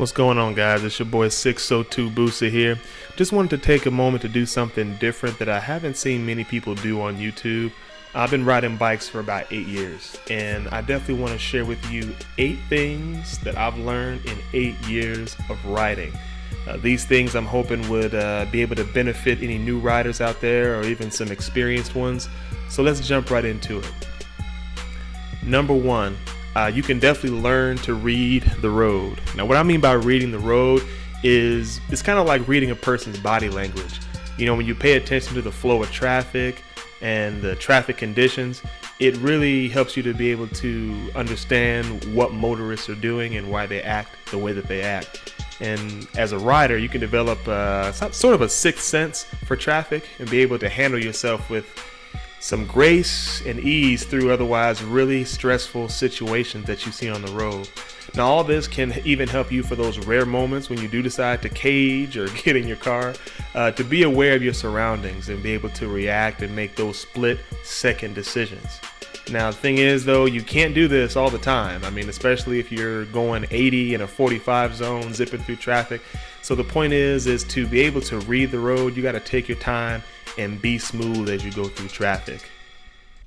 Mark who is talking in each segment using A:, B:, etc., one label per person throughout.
A: What's going on, guys? It's your boy 602 Busa here. Just wanted to take a moment to do something different that I haven't seen many people do on YouTube. I've been riding bikes for about 8 years, and I definitely want to share with you 8 things that I've learned in 8 years of riding. These things I'm hoping would be able to benefit any new riders out there or even some experienced ones. So let's jump right into it. Number 1. You can definitely learn to read the road. Now, what I mean by reading the road is it's kind of like reading a person's body language. You know, when you pay attention to the flow of traffic and the traffic conditions, it really helps you to be able to understand what motorists are doing and why they act the way that they act. And as a rider, you can develop sort of a sixth sense for traffic and be able to handle yourself with some grace and ease through otherwise really stressful situations that you see on the road. Now, all this can even help you for those rare moments when you do decide to cage or get in your car, to be aware of your surroundings and be able to react and make those split-second decisions. Now, the thing is, though, you can't do this all the time. I mean, especially if you're going 80 in a 45 zone, zipping through traffic. So the point is to be able to read the road, you got to take your time and be smooth as you go through traffic.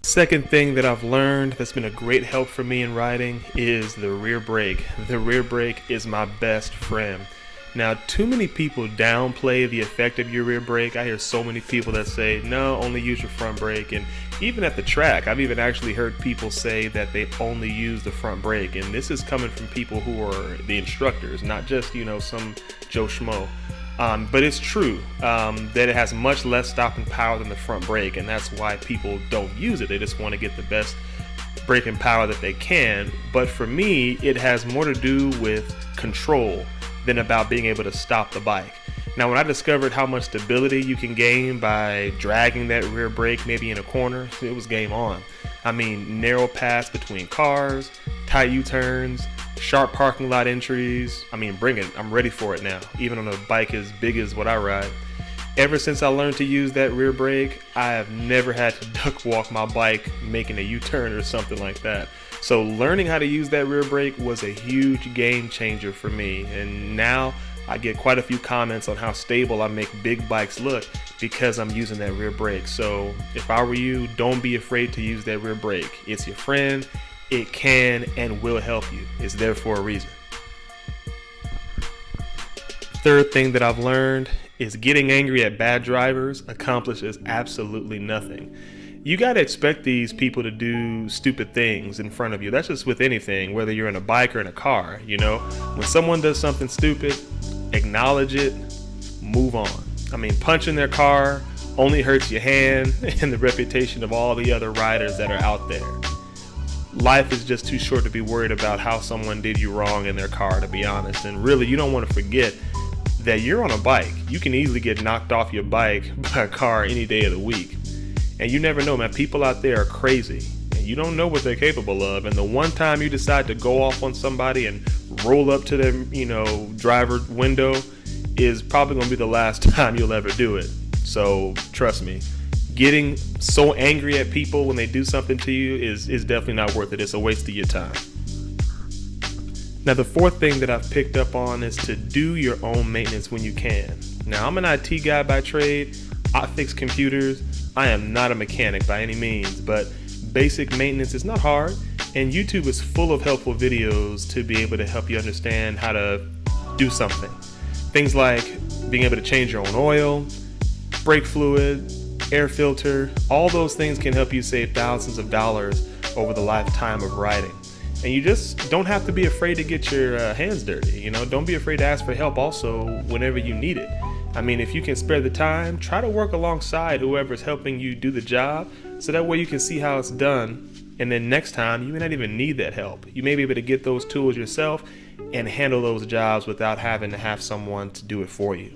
A: Second thing that I've learned that's been a great help for me in riding is the rear brake. The rear brake is my best friend. Now, too many people downplay the effect of your rear brake. I hear so many people that say, no, only use your front brake. And even at the track, I've even actually heard people say that they only use the front brake. And this is coming from people who are the instructors, not just, some Joe Schmo. But it's true that it has much less stopping power than the front brake, and that's why people don't use it. They just want to get the best braking power that they can. But for me, it has more to do with control than about being able to stop the bike. Now, when I discovered how much stability you can gain by dragging that rear brake maybe in a corner, it was game on. I mean, narrow paths between cars, tight U-turns, sharp parking lot entries. I mean, bring it. I'm ready for it now, even on a bike as big as what I ride. Ever since I learned to use that rear brake, I have never had to duck walk my bike making a U-turn or something like that. So learning how to use that rear brake was a huge game changer for me. And now I get quite a few comments on how stable I make big bikes look because I'm using that rear brake. So if I were you, don't be afraid to use that rear brake. It's your friend. It can and will help you. It's there for a reason. Third thing that I've learned is getting angry at bad drivers accomplishes absolutely nothing. You got to expect these people to do stupid things in front of you. That's just with anything, whether you're in a bike or in a car. When someone does something stupid, acknowledge it, move on. I mean, punching their car only hurts your hand and the reputation of all the other riders that are out there. Life is just too short to be worried about how someone did you wrong in their car, to be honest. And really, you don't want to forget that you're on a bike. You can easily get knocked off your bike by a car any day of the week. And you never know, man. People out there are crazy, and you don't know what they're capable of. And the one time you decide to go off on somebody and roll up to their, driver window is probably going to be the last time you'll ever do it. So trust me, getting so angry at people when they do something to you is definitely not worth it. It's a waste of your time. Now, the fourth thing that I've picked up on is to do your own maintenance when you can. Now, I'm an IT guy by trade. I fix computers. I am not a mechanic by any means, but basic maintenance is not hard, and YouTube is full of helpful videos to be able to help you understand how to do something. Things like being able to change your own oil, brake fluid, air filter. All those things can help you save thousands of dollars over the lifetime of riding. And you just don't have to be afraid to get your hands dirty. Don't be afraid to ask for help also whenever you need it. I mean, if you can spare the time, try to work alongside whoever's helping you do the job, so that way you can see how it's done. And then next time, you may not even need that help. You may be able to get those tools yourself and handle those jobs without having to have someone to do it for you.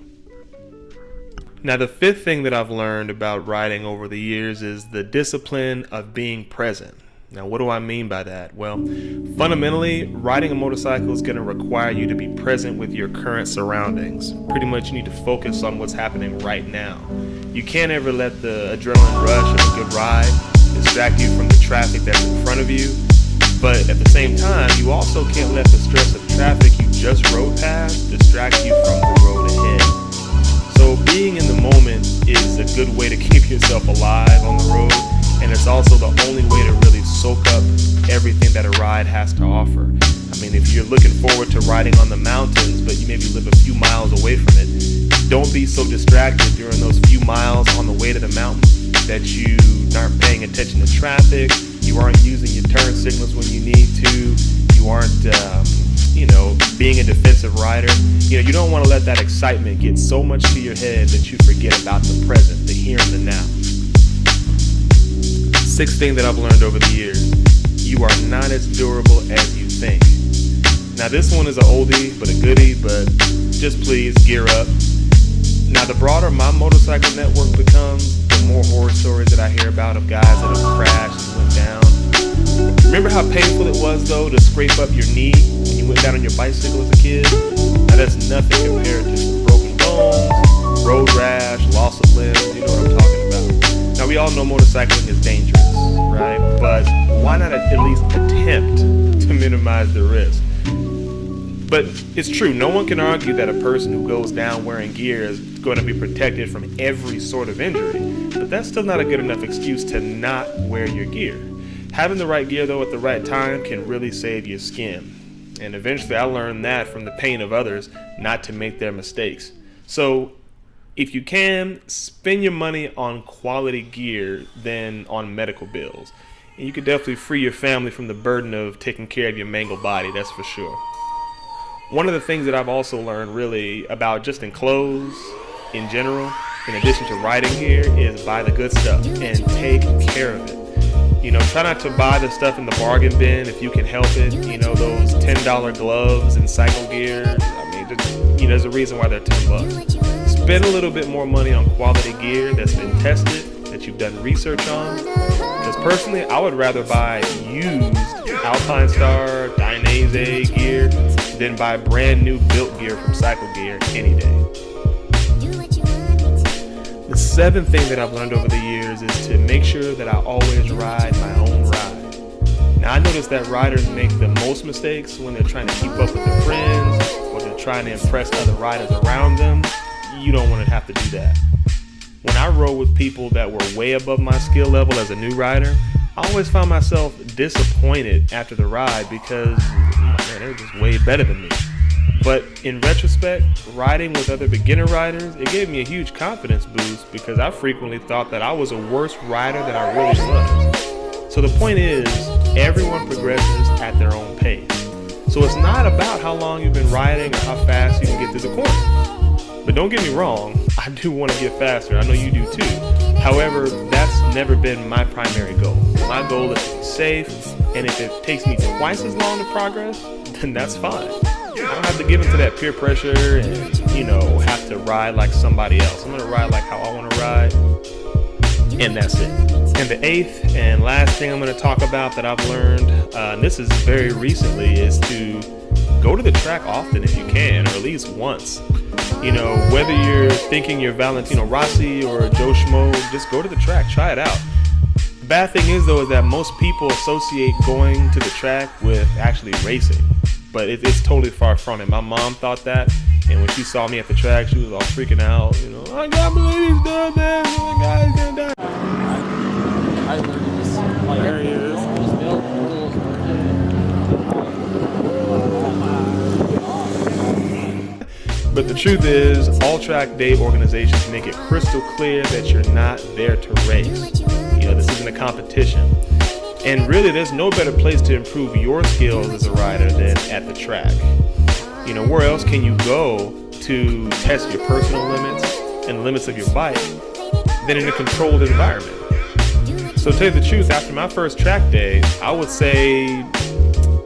A: Now, the fifth thing that I've learned about riding over the years is the discipline of being present. Now, what do I mean by that? Well, fundamentally, riding a motorcycle is going to require you to be present with your current surroundings. Pretty much you need to focus on what's happening right now. You can't ever let the adrenaline rush of a good ride distract you from the traffic that's in front of you. But at the same time, you also can't let the stress of traffic you just road paths distract you from the road ahead. So being in the moment is a good way to keep yourself alive on the road, and it's also the only way to really soak up everything that a ride has to offer. I mean, if you're looking forward to riding on the mountains, but you maybe live a few miles away from it, don't be so distracted during those few miles on the way to the mountain that you aren't paying attention to traffic, you aren't using your turn signals when you need to, you aren't, being a defensive rider. You don't want to let that excitement get so much to your head that you forget about the present, the here and the now. Sixth thing that I've learned over the years: you are not as durable as you think. Now this one is an oldie but a goodie, but just please gear up. Now the broader my motorcycle network becomes, the more horror stories that I hear about of guys that have crashed and went down. Remember how painful it was though to scrape up your knee when you went down on your bicycle as a kid? Now that's nothing compared to some broken bones, road rash, loss of limbs, you know what I'm talking about. Now we all know motorcycling is dangerous, right? But why not at least attempt to minimize the risk? But it's true, no one can argue that a person who goes down wearing gear is going to be protected from every sort of injury. But that's still not a good enough excuse to not wear your gear. Having the right gear though at the right time can really save your skin. And eventually I learned that from the pain of others, not to make their mistakes. So if you can, spend your money on quality gear than on medical bills. And you could definitely free your family from the burden of taking care of your mangled body, that's for sure. One of the things that I've also learned really about just in clothes in general, in addition to riding gear, is buy the good stuff and take care of it. Try not to buy the stuff in the bargain bin if you can help it. Those $10 gloves and cycle gear. There's a reason why they're $10. Spend a little bit more money on quality gear that's been tested, that you've done research on. Because personally, I would rather buy used Alpine Star, Dainese gear than buy brand new built gear from Cycle Gear any day. The seventh thing that I've learned over the years is to make sure that I always ride my own ride. Now I notice that riders make the most mistakes when they're trying to keep up with their friends or they're trying to impress other riders around them. You don't want to have to do that. When I rode with people that were way above my skill level as a new rider, I always found myself disappointed after the ride because, they're just way better than me. But in retrospect, riding with other beginner riders, it gave me a huge confidence boost because I frequently thought that I was a worse rider than I really was. So the point is, everyone progresses at their own pace. So it's not about how long you've been riding or how fast you can get through the corners. But don't get me wrong, I do want to get faster. I know you do too. However, that's never been my primary goal. My goal is to be safe, and if it takes me twice as long to progress, then that's fine. I don't have to give into that peer pressure and, have to ride like somebody else. I'm going to ride like how I want to ride, and that's it. And the eighth and last thing I'm going to talk about that I've learned, and this is very recently, is to go to the track often if you can, or at least once. Whether you're thinking you're Valentino Rossi or Joe Schmo, just go to the track, try it out. The bad thing is though, is that most people associate going to the track with actually racing, but it's totally far from it. My mom thought that, and when she saw me at the track, she was all freaking out. I can't believe he's doing this. Oh my God, he's gonna die.
B: I learned this.
A: There he is. But the truth is, all track day organizations make it crystal clear that you're not there to race. This isn't a competition. And really, there's no better place to improve your skills as a rider than at the track. Where else can you go to test your personal limits and the limits of your bike than in a controlled environment? So to tell you the truth, after my first track day, I would say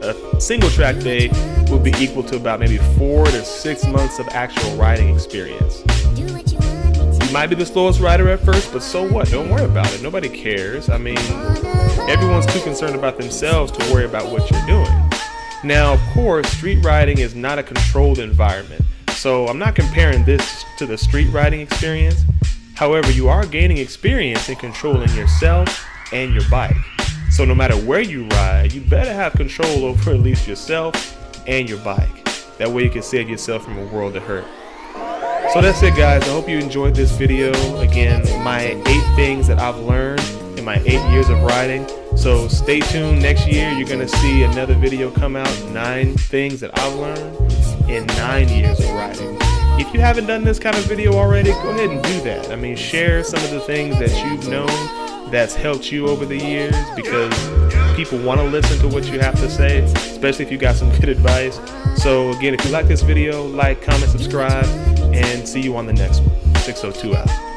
A: a single track day would be equal to about maybe 4 to 6 months of actual riding experience. You might be the slowest rider at first, but so what? Don't worry about it. Nobody cares. Everyone's too concerned about themselves to worry about what you're doing. Now, of course, street riding is not a controlled environment, so I'm not comparing this to the street riding experience. However, you are gaining experience in controlling yourself and your bike. So no matter where you ride, you better have control over at least yourself and your bike. That way you can save yourself from a world of hurt. So that's it, guys. I hope you enjoyed this video. Again, my 8 things that I've learned in my 8 years of riding. So stay tuned. Next year you're gonna see another video come out, 9 things that I've learned in 9 years of riding. If you haven't done this kind of video already, go ahead and do that. I mean, share some of the things that you've known that's helped you over the years, because people want to listen to what you have to say, especially if you got some good advice. So again, if you like this video, like, comment, subscribe, and see you on the next one. 602 out.